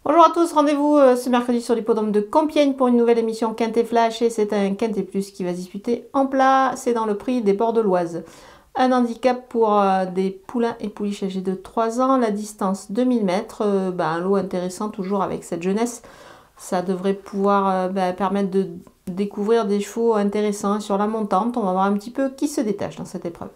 Bonjour à tous, rendez-vous ce mercredi sur l'hippodrome de Compiègne pour une nouvelle émission Quintet Flash et c'est un Quintet Plus qui va se disputer en plat, c'est dans le prix des bords de l'Oise. Un handicap pour des poulains et pouliches âgés de 3 ans, la distance 2000 mètres, un lot intéressant toujours avec cette jeunesse. Ça devrait pouvoir permettre de découvrir des chevaux intéressants sur la montante. On va voir un petit peu qui se détache dans cette épreuve.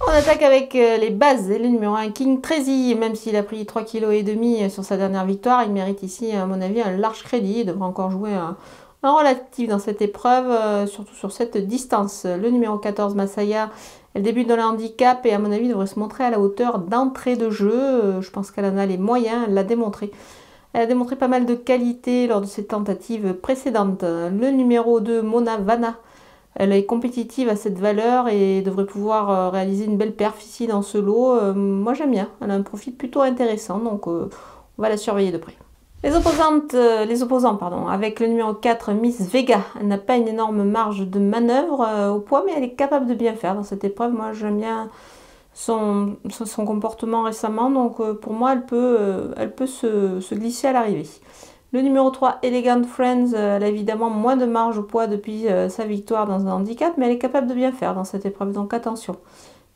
On attaque avec les bases et le numéro 1 King Trezy, même s'il a pris 3,5 kg sur sa dernière victoire, il mérite ici à mon avis un large crédit, il devrait encore jouer un relatif dans cette épreuve, surtout sur cette distance. Le numéro 14 Masaya, elle débute dans le handicap et à mon avis devrait se montrer à la hauteur d'entrée de jeu, je pense qu'elle en a les moyens, elle l'a démontré. Elle a démontré pas mal de qualité lors de ses tentatives précédentes. Le numéro 2 Mona Vanna, elle est compétitive à cette valeur et devrait pouvoir réaliser une belle perf ici dans ce lot. Moi j'aime bien, elle a un profil plutôt intéressant, donc on va la surveiller de près. Les opposants, avec le numéro 4 Miss Vega, elle n'a pas une énorme marge de manœuvre au poids, mais elle est capable de bien faire dans cette épreuve. Moi j'aime bien son comportement récemment, donc pour moi elle peut se glisser à l'arrivée. Le numéro 3, Elegant Friends, elle a évidemment moins de marge au poids depuis sa victoire dans un handicap, mais elle est capable de bien faire dans cette épreuve, donc attention.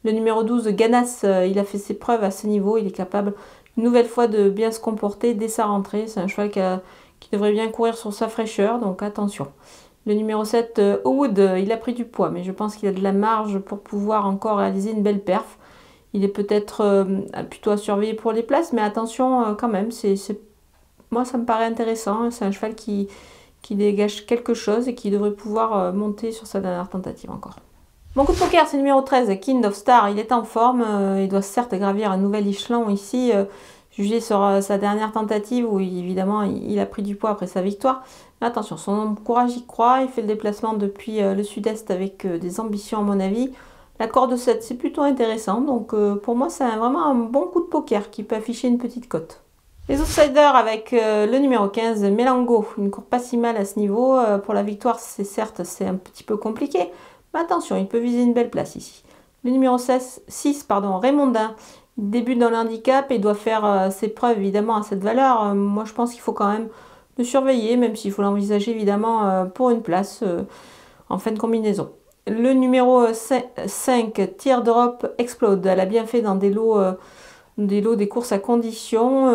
Le numéro 12, Ganas, il a fait ses preuves à ce niveau, il est capable une nouvelle fois de bien se comporter dès sa rentrée. C'est un cheval qui devrait bien courir sur sa fraîcheur, donc attention. Le numéro 7, Owood, il a pris du poids, mais je pense qu'il a de la marge pour pouvoir encore réaliser une belle perf. Il est peut-être plutôt à surveiller pour les places, mais attention quand même, moi, ça me paraît intéressant. C'est un cheval qui dégage quelque chose et qui devrait pouvoir monter sur sa dernière tentative encore. Mon coup de poker, c'est le numéro 13, Kind of Star. Il est en forme. Il doit certes gravir un nouvel échelon ici, jugé sur sa dernière tentative où évidemment il a pris du poids après sa victoire. Mais attention, son courage y croit. Il fait le déplacement depuis le sud-est avec des ambitions à mon avis. La corde 7, c'est plutôt intéressant. Donc pour moi, c'est vraiment un bon coup de poker qui peut afficher une petite cote. Les outsiders avec le numéro 15, Melango, il ne court pas si mal à ce niveau. Pour la victoire, c'est un petit peu compliqué. Mais attention, il peut viser une belle place ici. Le numéro 6, Raymondin, il débute dans le handicap et doit faire ses preuves évidemment à cette valeur. Moi, je pense qu'il faut quand même le surveiller, même s'il faut l'envisager évidemment pour une place en fin de combinaison. Le numéro 5, Teardrop Explode, elle a bien fait dans des lots des courses à condition.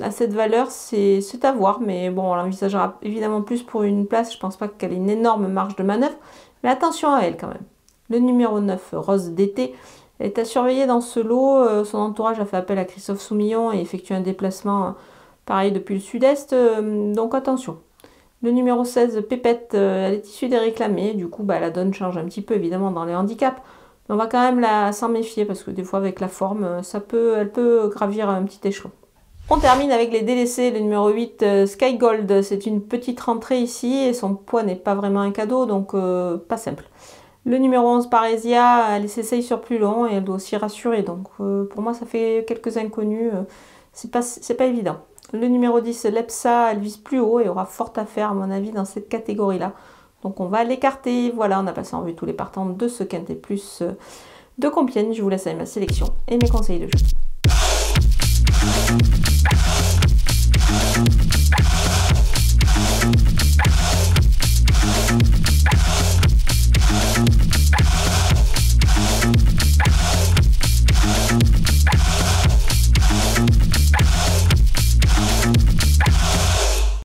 À cette valeur, c'est à voir, mais bon, on l'envisagera évidemment plus pour une place. Je pense pas qu'elle ait une énorme marge de manœuvre, mais attention à elle quand même. Le numéro 9, Rose d'été, elle est à surveiller dans ce lot. Son entourage a fait appel à Christophe Soumillon et effectue un déplacement pareil depuis le sud-est, donc attention. Le numéro 16, Pépette, elle est issue des réclamés, du coup la donne change un petit peu évidemment dans les handicaps. On va quand même s'en méfier parce que des fois avec la forme, elle peut gravir un petit échelon. On termine avec les délaissés. Le numéro 8, Sky Gold, c'est une petite rentrée ici et son poids n'est pas vraiment un cadeau, donc pas simple. Le numéro 11, Parésia, elle s'essaye sur plus long et elle doit aussi rassurer, donc pour moi ça fait quelques inconnus, c'est pas évident. Le numéro 10, Lepsa, elle vise plus haut et aura fort à faire à mon avis dans cette catégorie-là. Donc on va l'écarter. Voilà, on a passé en vue tous les partants de ce Quintet Plus de Compiègne. Je vous laisse avec ma sélection et mes conseils de jeu.